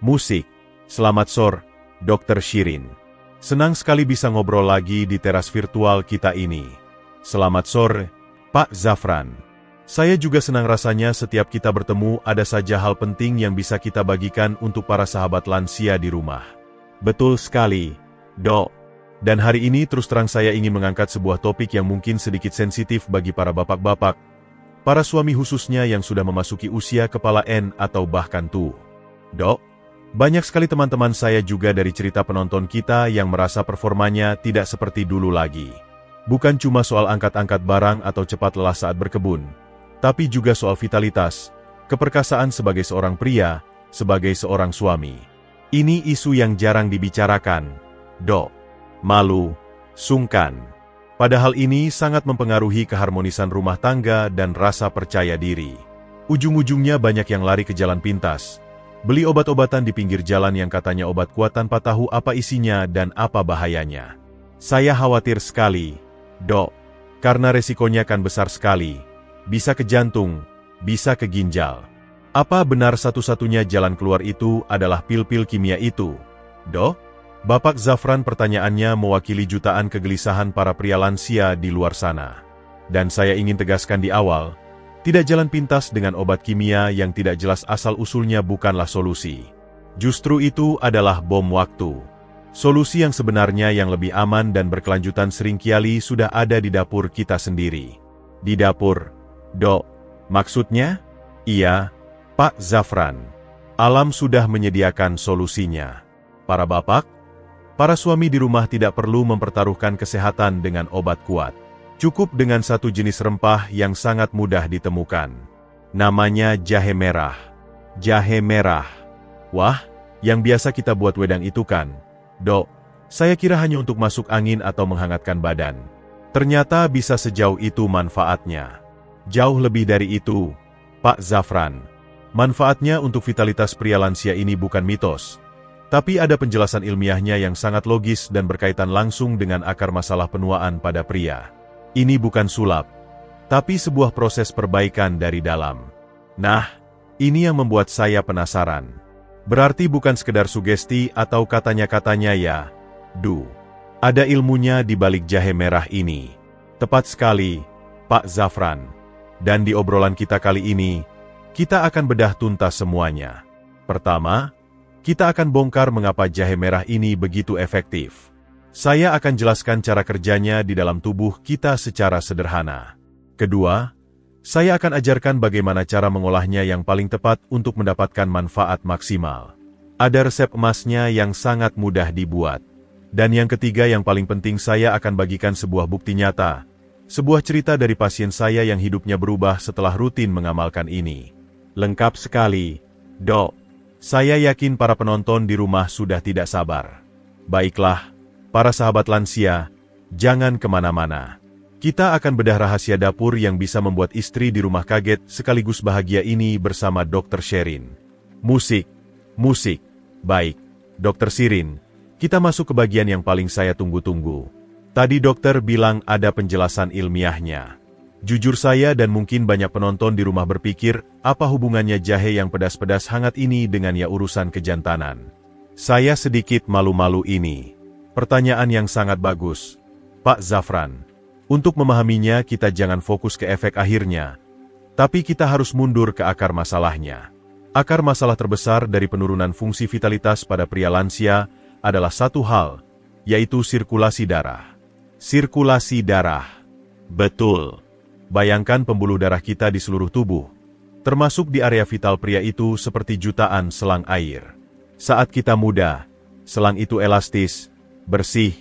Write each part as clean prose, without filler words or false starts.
musik. Selamat sore, Dr. Shirin. Senang sekali bisa ngobrol lagi di teras virtual kita ini. Selamat sore, Pak Zafran. Saya juga senang rasanya setiap kita bertemu ada saja hal penting yang bisa kita bagikan untuk para sahabat lansia di rumah. Betul sekali, Dok. Dan hari ini terus terang saya ingin mengangkat sebuah topik yang mungkin sedikit sensitif bagi para bapak-bapak, para suami khususnya yang sudah memasuki usia kepala N atau bahkan tua. Dok, banyak sekali teman-teman saya juga dari cerita penonton kita yang merasa performanya tidak seperti dulu lagi. Bukan cuma soal angkat-angkat barang atau cepat lelah saat berkebun, tapi juga soal vitalitas, keperkasaan sebagai seorang pria, sebagai seorang suami. Ini isu yang jarang dibicarakan, Dok. Malu, sungkan. Padahal ini sangat mempengaruhi keharmonisan rumah tangga dan rasa percaya diri. Ujung-ujungnya banyak yang lari ke jalan pintas, beli obat-obatan di pinggir jalan yang katanya obat kuat tanpa tahu apa isinya dan apa bahayanya. Saya khawatir sekali, Dok, karena resikonya kan besar sekali. Bisa ke jantung, bisa ke ginjal. Apa benar satu-satunya jalan keluar itu adalah pil-pil kimia itu, Dok? Bapak Zafran pertanyaannya mewakili jutaan kegelisahan para pria lansia di luar sana. Dan saya ingin tegaskan di awal, tidak jalan pintas dengan obat kimia yang tidak jelas asal-usulnya bukanlah solusi. Justru itu adalah bom waktu. Solusi yang sebenarnya yang lebih aman dan berkelanjutan seringkali sudah ada di dapur kita sendiri. Di dapur, Dok. Maksudnya? Iya, Pak Zafran. Alam sudah menyediakan solusinya. Para bapak, para suami di rumah tidak perlu mempertaruhkan kesehatan dengan obat kuat. Cukup dengan satu jenis rempah yang sangat mudah ditemukan. Namanya jahe merah. Jahe merah. Wah, yang biasa kita buat wedang itu kan, Dok. Saya kira hanya untuk masuk angin atau menghangatkan badan. Ternyata bisa sejauh itu manfaatnya. Jauh lebih dari itu, Pak Zafran. Manfaatnya untuk vitalitas pria lansia ini bukan mitos. Tapi ada penjelasan ilmiahnya yang sangat logis dan berkaitan langsung dengan akar masalah penuaan pada pria. Ini bukan sulap, tapi sebuah proses perbaikan dari dalam. Nah, ini yang membuat saya penasaran. Berarti bukan sekedar sugesti atau katanya-katanya ya, Du. Ada ilmunya di balik jahe merah ini. Tepat sekali, Pak Zafran. Dan di obrolan kita kali ini, kita akan bedah tuntas semuanya. Pertama, kita akan bongkar mengapa jahe merah ini begitu efektif. Saya akan jelaskan cara kerjanya di dalam tubuh kita secara sederhana. Kedua, saya akan ajarkan bagaimana cara mengolahnya yang paling tepat untuk mendapatkan manfaat maksimal. Ada resep emasnya yang sangat mudah dibuat. Dan yang ketiga yang paling penting saya akan bagikan sebuah bukti nyata. Sebuah cerita dari pasien saya yang hidupnya berubah setelah rutin mengamalkan ini. Lengkap sekali, Dok. Saya yakin para penonton di rumah sudah tidak sabar. Baiklah, para sahabat lansia, jangan kemana-mana. Kita akan bedah rahasia dapur yang bisa membuat istri di rumah kaget sekaligus bahagia ini bersama Dr. Shirin. Musik. Baik, Dr. Shirin, kita masuk ke bagian yang paling saya tunggu-tunggu. Tadi dokter bilang ada penjelasan ilmiahnya. Jujur saya dan mungkin banyak penonton di rumah berpikir, apa hubungannya jahe yang pedas-pedas hangat ini dengan ya urusan kejantanan? Saya sedikit malu-malu ini. Pertanyaan yang sangat bagus, Pak Zafran. Untuk memahaminya kita jangan fokus ke efek akhirnya, tapi kita harus mundur ke akar masalahnya. Akar masalah terbesar dari penurunan fungsi vitalitas pada pria lansia adalah satu hal, yaitu sirkulasi darah. Sirkulasi darah. Betul. Bayangkan pembuluh darah kita di seluruh tubuh, termasuk di area vital pria itu seperti jutaan selang air. Saat kita muda, selang itu elastis, bersih,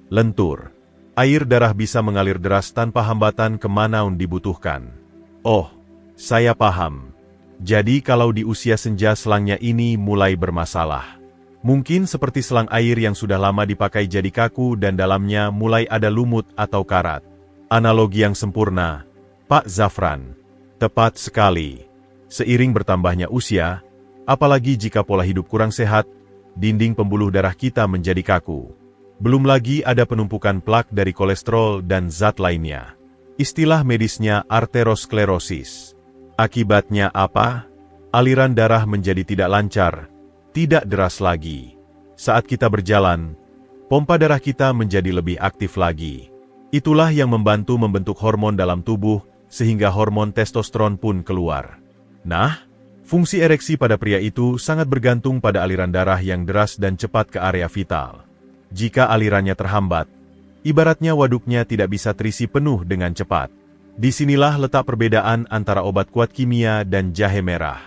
lentur. Air darah bisa mengalir deras tanpa hambatan kemana dibutuhkan. Oh, saya paham. Jadi kalau di usia senja selangnya ini mulai bermasalah. Mungkin seperti selang air yang sudah lama dipakai jadi kaku dan dalamnya mulai ada lumut atau karat. Analogi yang sempurna, Pak Zafran. Tepat sekali. Seiring bertambahnya usia, apalagi jika pola hidup kurang sehat, dinding pembuluh darah kita menjadi kaku. Belum lagi ada penumpukan plak dari kolesterol dan zat lainnya. Istilah medisnya arteriosklerosis. Akibatnya apa? Aliran darah menjadi tidak lancar, tidak deras lagi. Saat kita berjalan, pompa darah kita menjadi lebih aktif lagi. Itulah yang membantu membentuk hormon dalam tubuh, sehingga hormon testosteron pun keluar. Nah, fungsi ereksi pada pria itu sangat bergantung pada aliran darah yang deras dan cepat ke area vital. Jika alirannya terhambat, ibaratnya waduknya tidak bisa terisi penuh dengan cepat. Disinilah letak perbedaan antara obat kuat kimia dan jahe merah.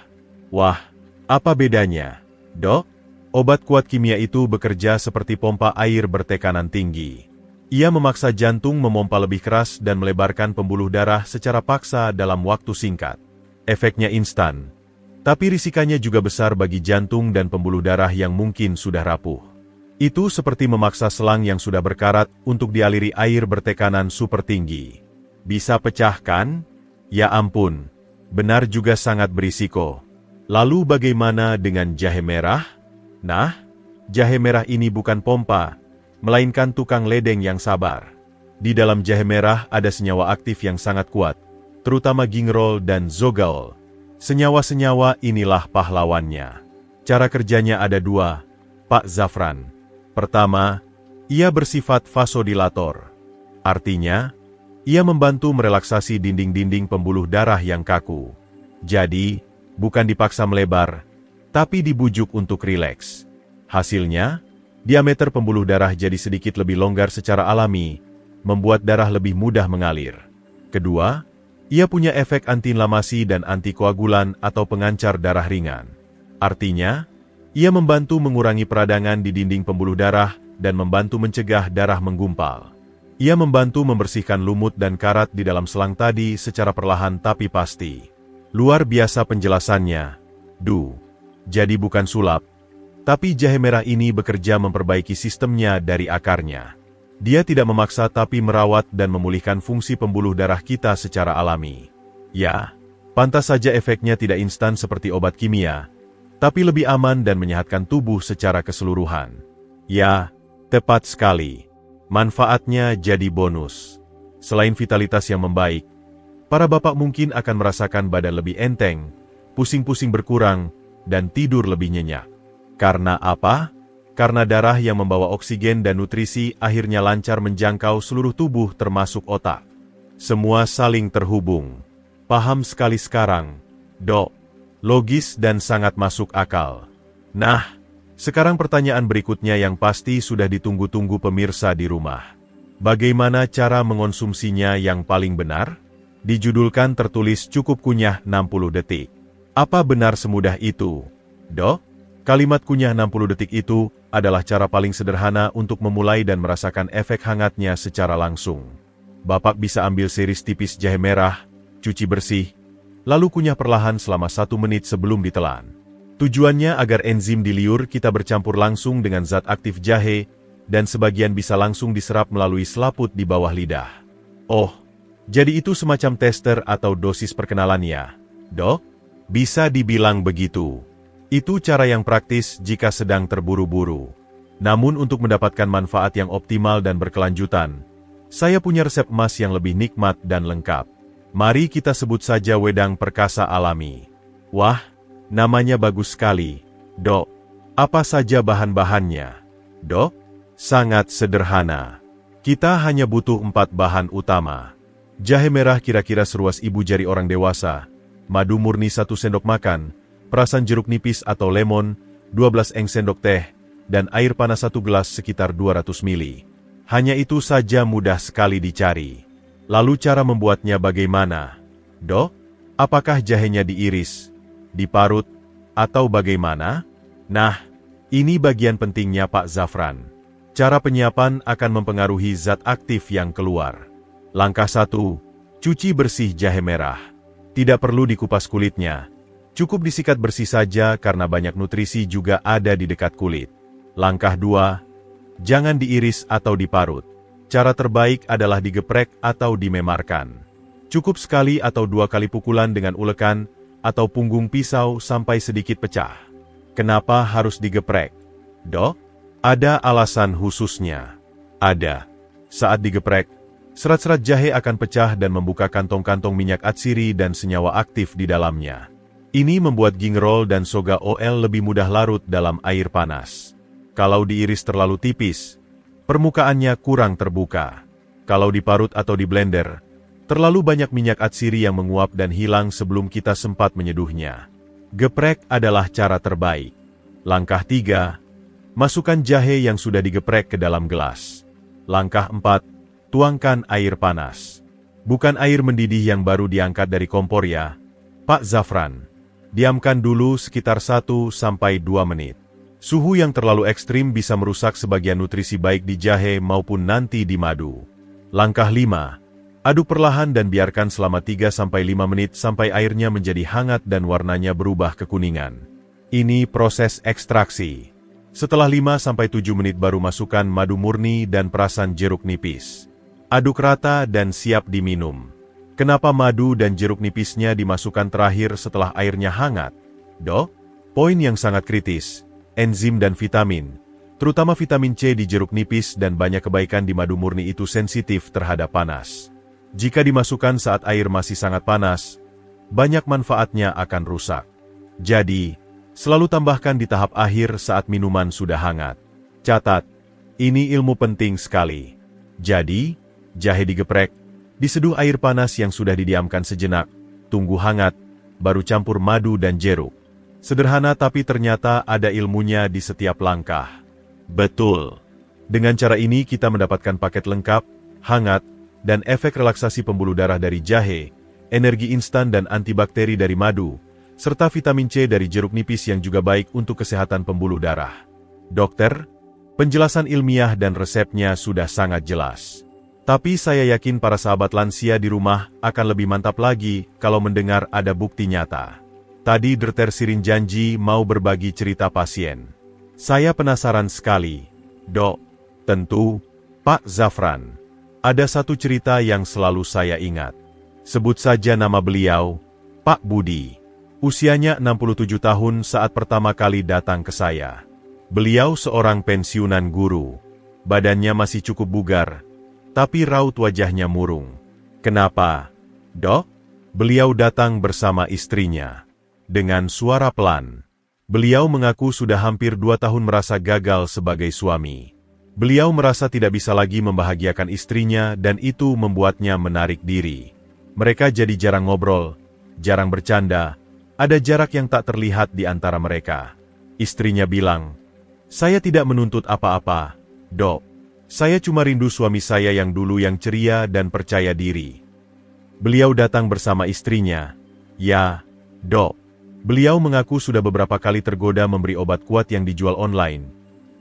Wah, apa bedanya, Dok? Obat kuat kimia itu bekerja seperti pompa air bertekanan tinggi. Ia memaksa jantung memompa lebih keras dan melebarkan pembuluh darah secara paksa dalam waktu singkat. Efeknya instan, tapi risikannya juga besar bagi jantung dan pembuluh darah yang mungkin sudah rapuh. Itu seperti memaksa selang yang sudah berkarat untuk dialiri air bertekanan super tinggi. Bisa pecah kan? Ya ampun, benar juga sangat berisiko. Lalu bagaimana dengan jahe merah? Nah, jahe merah ini bukan pompa, melainkan tukang ledeng yang sabar. Di dalam jahe merah ada senyawa aktif yang sangat kuat, terutama gingerol dan zogaol. Senyawa-senyawa inilah pahlawannya. Cara kerjanya ada dua, Pak Zafran. Pertama, ia bersifat vasodilator. Artinya, ia membantu merelaksasi dinding-dinding pembuluh darah yang kaku. Jadi, bukan dipaksa melebar, tapi dibujuk untuk rileks. Hasilnya, diameter pembuluh darah jadi sedikit lebih longgar secara alami, membuat darah lebih mudah mengalir. Kedua, ia punya efek antiinflamasi dan antikoagulan atau pengancar darah ringan. Artinya, ia membantu mengurangi peradangan di dinding pembuluh darah dan membantu mencegah darah menggumpal. Ia membantu membersihkan lumut dan karat di dalam selang tadi secara perlahan tapi pasti. Luar biasa penjelasannya, Du. Jadi bukan sulap, tapi jahe merah ini bekerja memperbaiki sistemnya dari akarnya. Dia tidak memaksa tapi merawat dan memulihkan fungsi pembuluh darah kita secara alami. Ya, pantas saja efeknya tidak instan seperti obat kimia, tapi lebih aman dan menyehatkan tubuh secara keseluruhan. Ya, tepat sekali. Manfaatnya jadi bonus. Selain vitalitas yang membaik, para bapak mungkin akan merasakan badan lebih enteng, pusing-pusing berkurang, dan tidur lebih nyenyak. Karena apa? Karena darah yang membawa oksigen dan nutrisi akhirnya lancar menjangkau seluruh tubuh termasuk otak. Semua saling terhubung. Paham sekali sekarang, Dok. Logis dan sangat masuk akal. Nah, sekarang pertanyaan berikutnya yang pasti sudah ditunggu-tunggu pemirsa di rumah. Bagaimana cara mengonsumsinya yang paling benar? Dijudulkan tertulis cukup kunyah 60 detik. Apa benar semudah itu, Dok? Kalimat kunyah 60 detik itu adalah cara paling sederhana untuk memulai dan merasakan efek hangatnya secara langsung. Bapak bisa ambil series tipis jahe merah, cuci bersih, lalu kunyah perlahan selama 1 menit sebelum ditelan. Tujuannya agar enzim di liur kita bercampur langsung dengan zat aktif jahe, dan sebagian bisa langsung diserap melalui selaput di bawah lidah. Oh, jadi itu semacam tester atau dosis perkenalannya, Dok? Bisa dibilang begitu. Itu cara yang praktis jika sedang terburu-buru. Namun untuk mendapatkan manfaat yang optimal dan berkelanjutan, saya punya resep emas yang lebih nikmat dan lengkap. Mari kita sebut saja wedang perkasa alami. Wah, namanya bagus sekali, Dok. Apa saja bahan-bahannya, Dok? Sangat sederhana. Kita hanya butuh 4 bahan utama. Jahe merah kira-kira seruas ibu jari orang dewasa, madu murni 1 sendok makan, perasan jeruk nipis atau lemon, 12 eng sendok teh, dan air panas 1 gelas sekitar 200 ml. Hanya itu saja mudah sekali dicari. Lalu cara membuatnya bagaimana? Dok, apakah jahenya diiris, diparut, atau bagaimana? Nah, ini bagian pentingnya Pak Zafran. Cara penyiapan akan mempengaruhi zat aktif yang keluar. Langkah 1, cuci bersih jahe merah. Tidak perlu dikupas kulitnya. Cukup disikat bersih saja karena banyak nutrisi juga ada di dekat kulit. Langkah 2, jangan diiris atau diparut. Cara terbaik adalah digeprek atau dimemarkan. Cukup sekali atau 2 kali pukulan dengan ulekan atau punggung pisau sampai sedikit pecah. Kenapa harus digeprek, Dok? Ada alasan khususnya. Ada. Saat digeprek, serat-serat jahe akan pecah dan membuka kantong-kantong minyak atsiri dan senyawa aktif di dalamnya. Ini membuat gingerol dan soga OL lebih mudah larut dalam air panas. Kalau diiris terlalu tipis, permukaannya kurang terbuka. Kalau diparut atau di blender, terlalu banyak minyak atsiri yang menguap dan hilang sebelum kita sempat menyeduhnya. Geprek adalah cara terbaik. Langkah 3. Masukkan jahe yang sudah digeprek ke dalam gelas. Langkah 4. Tuangkan air panas. Bukan air mendidih yang baru diangkat dari kompor ya, Pak Zafran. Diamkan dulu sekitar 1-2 menit. Suhu yang terlalu ekstrim bisa merusak sebagian nutrisi baik di jahe maupun nanti di madu. Langkah 5. Aduk perlahan dan biarkan selama 3-5 menit sampai airnya menjadi hangat dan warnanya berubah kekuningan. Ini proses ekstraksi. Setelah 5-7 menit baru masukkan madu murni dan perasan jeruk nipis. Aduk rata dan siap diminum. Kenapa madu dan jeruk nipisnya dimasukkan terakhir setelah airnya hangat? Poin yang sangat kritis, enzim dan vitamin, terutama vitamin C di jeruk nipis dan banyak kebaikan di madu murni itu sensitif terhadap panas. Jika dimasukkan saat air masih sangat panas, banyak manfaatnya akan rusak. Jadi, selalu tambahkan di tahap akhir saat minuman sudah hangat. Catat, ini ilmu penting sekali. Jadi, jahe digeprek, diseduh air panas yang sudah didiamkan sejenak, tunggu hangat, baru campur madu dan jeruk. Sederhana tapi ternyata ada ilmunya di setiap langkah. Betul. Dengan cara ini kita mendapatkan paket lengkap, hangat, dan efek relaksasi pembuluh darah dari jahe, energi instan dan antibakteri dari madu, serta vitamin C dari jeruk nipis yang juga baik untuk kesehatan pembuluh darah. Dokter, penjelasan ilmiah dan resepnya sudah sangat jelas. Tapi saya yakin para sahabat lansia di rumah akan lebih mantap lagi kalau mendengar ada bukti nyata. Tadi Dr. Shirin janji mau berbagi cerita pasien. Saya penasaran sekali. Dok, tentu, Pak Zafran. Ada satu cerita yang selalu saya ingat. Sebut saja nama beliau, Pak Budi. Usianya 67 tahun saat pertama kali datang ke saya. Beliau seorang pensiunan guru. Badannya masih cukup bugar, tapi raut wajahnya murung. Kenapa, Dok? Beliau datang bersama istrinya. Dengan suara pelan, beliau mengaku sudah hampir 2 tahun merasa gagal sebagai suami. Beliau merasa tidak bisa lagi membahagiakan istrinya dan itu membuatnya menarik diri. Mereka jadi jarang ngobrol, jarang bercanda, ada jarak yang tak terlihat di antara mereka. Istrinya bilang, "Saya tidak menuntut apa-apa, Dok. Saya cuma rindu suami saya yang dulu yang ceria dan percaya diri." Beliau datang bersama istrinya. Ya, Dok. Beliau mengaku sudah beberapa kali tergoda memberi obat kuat yang dijual online,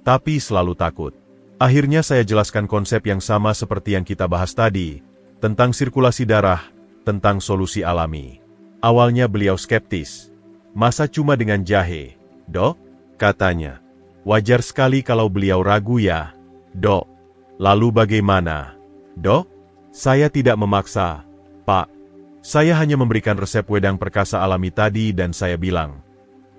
tapi selalu takut. Akhirnya saya jelaskan konsep yang sama seperti yang kita bahas tadi, tentang sirkulasi darah, tentang solusi alami. Awalnya beliau skeptis. Masa cuma dengan jahe, Dok? Katanya. Wajar sekali kalau beliau ragu ya, Dok. Lalu bagaimana? Dok, saya tidak memaksa, Pak. Saya hanya memberikan resep wedang perkasa alami tadi dan saya bilang,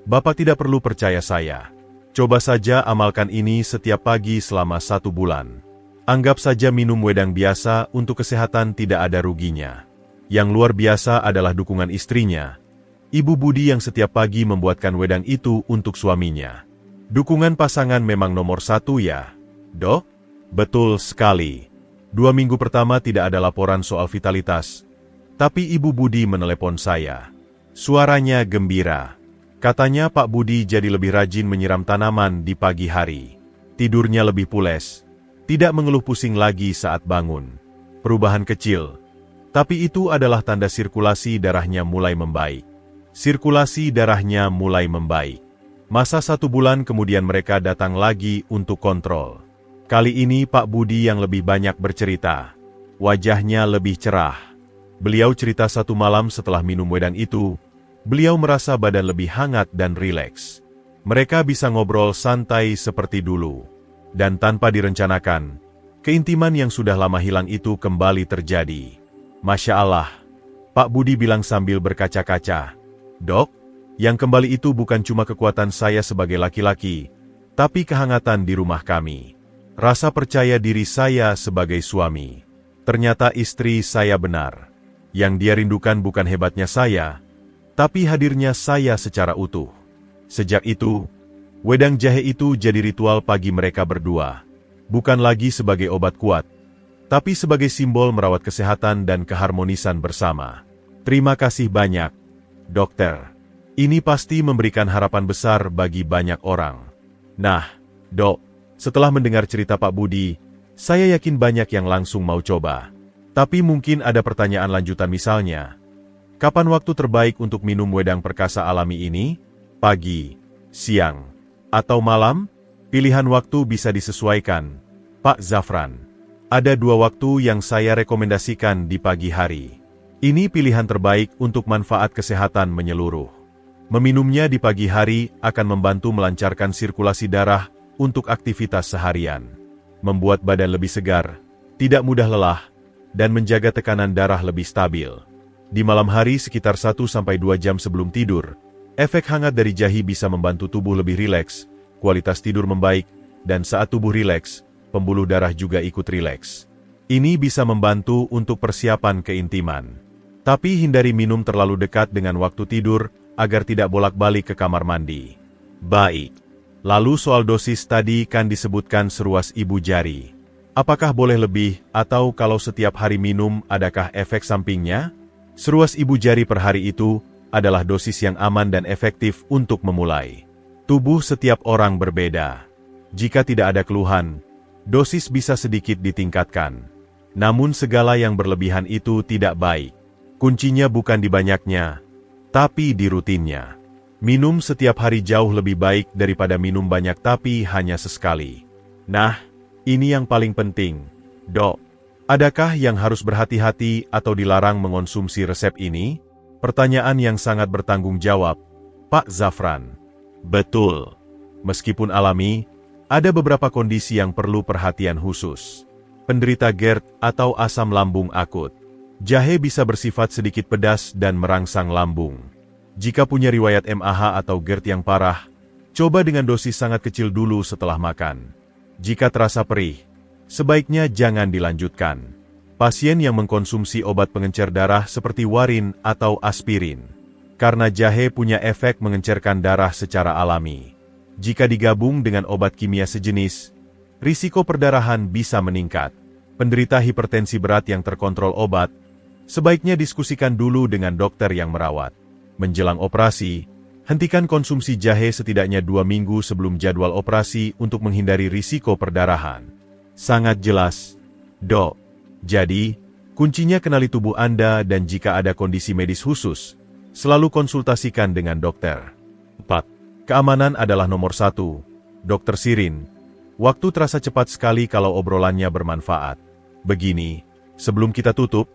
Bapak tidak perlu percaya saya. Coba saja amalkan ini setiap pagi selama 1 bulan. Anggap saja minum wedang biasa untuk kesehatan tidak ada ruginya. Yang luar biasa adalah dukungan istrinya, Ibu Budi yang setiap pagi membuatkan wedang itu untuk suaminya. Dukungan pasangan memang nomor 1 ya, Dok? Betul sekali. 2 minggu pertama tidak ada laporan soal vitalitas. Tapi Ibu Budi menelepon saya. Suaranya gembira. Katanya Pak Budi jadi lebih rajin menyiram tanaman di pagi hari. Tidurnya lebih pules. Tidak mengeluh pusing lagi saat bangun. Perubahan kecil. Tapi itu adalah tanda sirkulasi darahnya mulai membaik. Sirkulasi darahnya mulai membaik. Masa 1 bulan kemudian mereka datang lagi untuk kontrol. Kali ini Pak Budi yang lebih banyak bercerita. Wajahnya lebih cerah. Beliau cerita 1 malam setelah minum wedang itu, beliau merasa badan lebih hangat dan rileks. Mereka bisa ngobrol santai seperti dulu. Dan tanpa direncanakan, keintiman yang sudah lama hilang itu kembali terjadi. Masya Allah, Pak Budi bilang sambil berkaca-kaca. Dok, yang kembali itu bukan cuma kekuatan saya sebagai laki-laki, tapi kehangatan di rumah kami. Rasa percaya diri saya sebagai suami. Ternyata istri saya benar. Yang dia rindukan bukan hebatnya saya, Tapi hadirnya saya secara utuh. Sejak itu, wedang jahe itu jadi ritual pagi mereka berdua. Bukan lagi sebagai obat kuat, tapi sebagai simbol merawat kesehatan dan keharmonisan bersama. Terima kasih banyak, dokter. Ini pasti memberikan harapan besar bagi banyak orang. Nah, dok, setelah mendengar cerita Pak Budi, saya yakin banyak yang langsung mau coba. Tapi mungkin ada pertanyaan lanjutan misalnya, kapan waktu terbaik untuk minum wedang perkasa alami ini? Pagi, siang, atau malam? Pilihan waktu bisa disesuaikan, Pak Zafran. Ada 2 waktu yang saya rekomendasikan di pagi hari. Ini pilihan terbaik untuk manfaat kesehatan menyeluruh. Meminumnya di pagi hari akan membantu melancarkan sirkulasi darah untuk aktivitas seharian, membuat badan lebih segar, tidak mudah lelah, dan menjaga tekanan darah lebih stabil. Di malam hari sekitar 1-2 jam sebelum tidur, efek hangat dari jahe bisa membantu tubuh lebih rileks, kualitas tidur membaik, dan saat tubuh rileks, pembuluh darah juga ikut rileks. Ini bisa membantu untuk persiapan keintiman. Tapi hindari minum terlalu dekat dengan waktu tidur, agar tidak bolak-balik ke kamar mandi. Baik. Lalu soal dosis tadi kan disebutkan seruas ibu jari. Apakah boleh lebih, atau kalau setiap hari minum, adakah efek sampingnya? Seruas ibu jari per hari itu adalah dosis yang aman dan efektif untuk memulai. Tubuh setiap orang berbeda. Jika tidak ada keluhan, dosis bisa sedikit ditingkatkan. Namun segala yang berlebihan itu tidak baik. Kuncinya bukan di banyaknya, tapi di rutinnya. Minum setiap hari jauh lebih baik daripada minum banyak tapi hanya sesekali. Nah, ini yang paling penting, dok. Adakah yang harus berhati-hati atau dilarang mengonsumsi resep ini? Pertanyaan yang sangat bertanggung jawab, Pak Zafran. Betul. Meskipun alami, ada beberapa kondisi yang perlu perhatian khusus. Penderita GERD atau asam lambung akut. Jahe bisa bersifat sedikit pedas dan merangsang lambung. Jika punya riwayat MAH atau GERD yang parah, coba dengan dosis sangat kecil dulu setelah makan. Jika terasa perih, sebaiknya jangan dilanjutkan. Pasien yang mengkonsumsi obat pengencer darah seperti warin atau aspirin. Karena jahe punya efek mengencerkan darah secara alami. Jika digabung dengan obat kimia sejenis, risiko perdarahan bisa meningkat. Penderita hipertensi berat yang terkontrol obat, sebaiknya diskusikan dulu dengan dokter yang merawat. Menjelang operasi, hentikan konsumsi jahe setidaknya 2 minggu sebelum jadwal operasi untuk menghindari risiko perdarahan. Sangat jelas, dok. Jadi, kuncinya kenali tubuh Anda dan jika ada kondisi medis khusus, selalu konsultasikan dengan dokter. 4. Keamanan adalah nomor 1. Dr. Shirin, waktu terasa cepat sekali kalau obrolannya bermanfaat. Begini, sebelum kita tutup,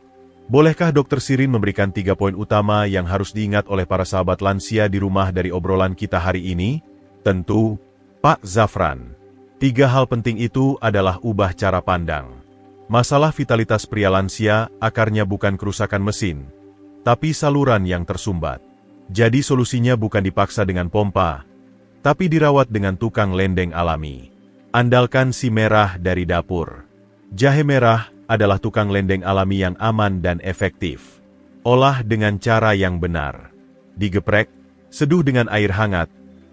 bolehkah Dr. Shirin memberikan 3 poin utama yang harus diingat oleh para sahabat lansia di rumah dari obrolan kita hari ini? Tentu, Pak Zafran. 3 hal penting itu adalah ubah cara pandang. Masalah vitalitas pria lansia akarnya bukan kerusakan mesin, tapi saluran yang tersumbat. Jadi solusinya bukan dipaksa dengan pompa, tapi dirawat dengan tukang lendeng alami. Andalkan si merah dari dapur. Jahe merah adalah tukang lendeng alami yang aman dan efektif. Olah dengan cara yang benar. Digeprek, seduh dengan air hangat,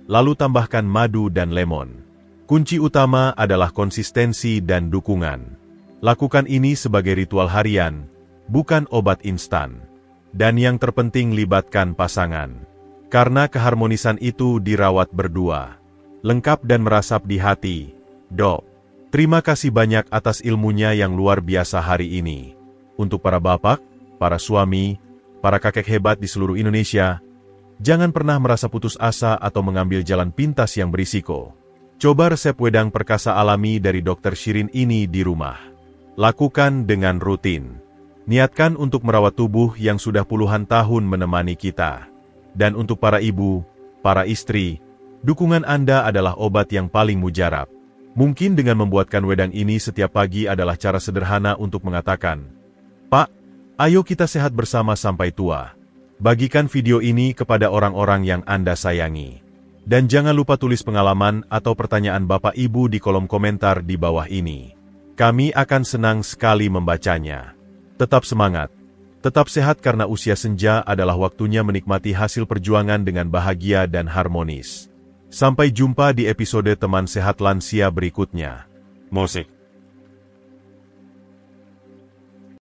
lalu tambahkan madu dan lemon. Kunci utama adalah konsistensi dan dukungan. Lakukan ini sebagai ritual harian, bukan obat instan. Dan yang terpenting libatkan pasangan. Karena keharmonisan itu dirawat berdua. Lengkap dan merasap di hati, dok. Terima kasih banyak atas ilmunya yang luar biasa hari ini. Untuk para bapak, para suami, para kakek hebat di seluruh Indonesia, jangan pernah merasa putus asa atau mengambil jalan pintas yang berisiko. Coba resep wedang perkasa alami dari Dr. Shirin ini di rumah. Lakukan dengan rutin. Niatkan untuk merawat tubuh yang sudah puluhan tahun menemani kita. Dan untuk para ibu, para istri, dukungan Anda adalah obat yang paling mujarab. Mungkin dengan membuatkan wedang ini setiap pagi adalah cara sederhana untuk mengatakan, Pak, ayo kita sehat bersama sampai tua. Bagikan video ini kepada orang-orang yang Anda sayangi. Dan jangan lupa tulis pengalaman atau pertanyaan Bapak Ibu di kolom komentar di bawah ini. Kami akan senang sekali membacanya. Tetap semangat. Tetap sehat karena usia senja adalah waktunya menikmati hasil perjuangan dengan bahagia dan harmonis. Sampai jumpa di episode Teman Sehat Lansia berikutnya. Musik.